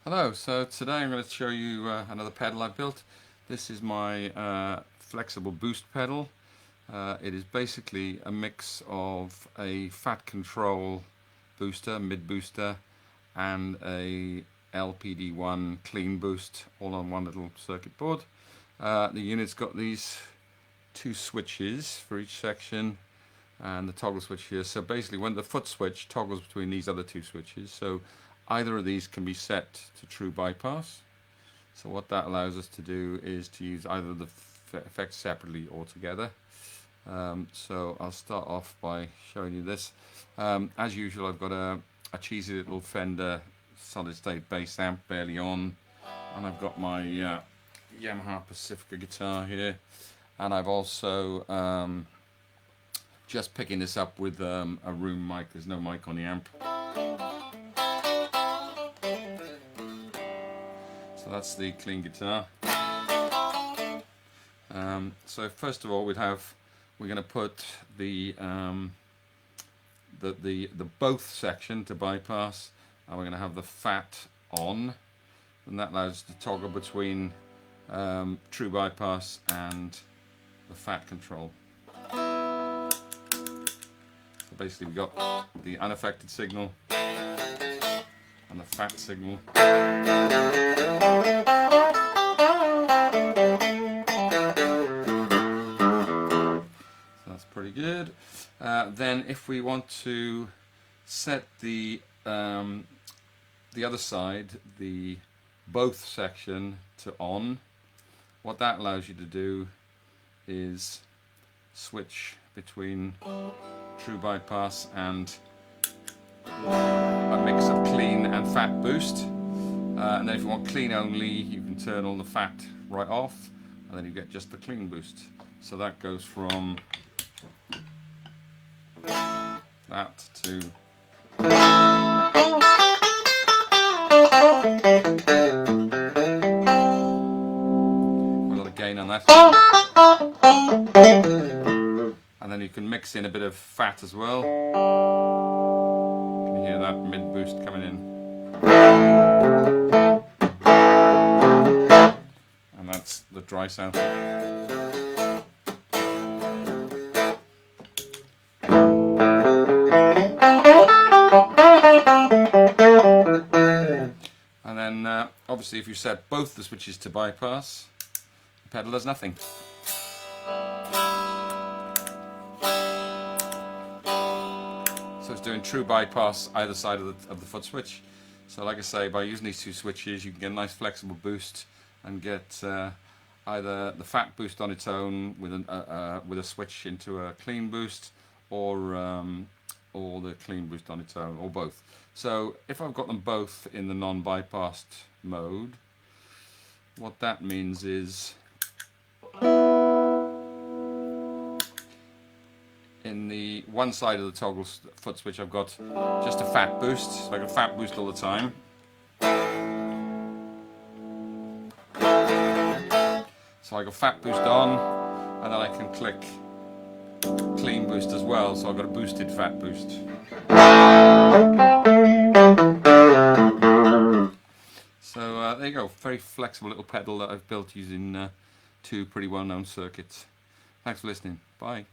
Hello, so today I'm going to show you another pedal I've built. This is my flexible boost pedal. It is basically a mix of a fat control booster, mid booster, and a LPD1 clean boost all on one little circuit board. The unit's got these two switches for each section and the toggle switch here. So basically when the foot switch toggles between these other two switches, so either of these can be set to true bypass. So what that allows us to do is to use either of the effects separately or together. So I'll start off by showing you this. As usual, I've got a cheesy little Fender solid state bass amp barely on, and I've got my Yamaha Pacifica guitar here, and I've also just picking this up with a room mic. There's no mic on the amp. So that's the clean guitar. So first of all, we're going to put the both section to bypass, and we're going to have the fat on, and that allows us to toggle between true bypass and the fat control. So basically we've got the unaffected signal and the fat signal. So that's pretty good. Then if we want to set the other side, the both section, to on, what that allows you to do is switch between true bypass and a mix of clean and fat boost, and then if you want clean only, you can turn all the fat right off, and then you get just the clean boost. So that goes from that to a lot of gain on that, and then you can mix in a bit of fat as well. You can hear that mid boost coming in, and that's the dry sound. And then obviously if you set both the switches to bypass, the pedal does nothing. So it's doing true bypass either side of the foot switch. So like I say, by using these two switches you can get a nice flexible boost and get either the fat boost on its own with a switch into a clean boost, or the clean boost on its own, or both. So if I've got them both in the non-bypassed mode, what that means is in the one side of the toggle foot switch I've got just a fat boost, so I got fat boost all the time. So I got fat boost on, and then I can click clean boost as well, so I've got a boosted fat boost. So there you go, very flexible little pedal that I've built using two pretty well-known circuits. Thanks for listening. Bye.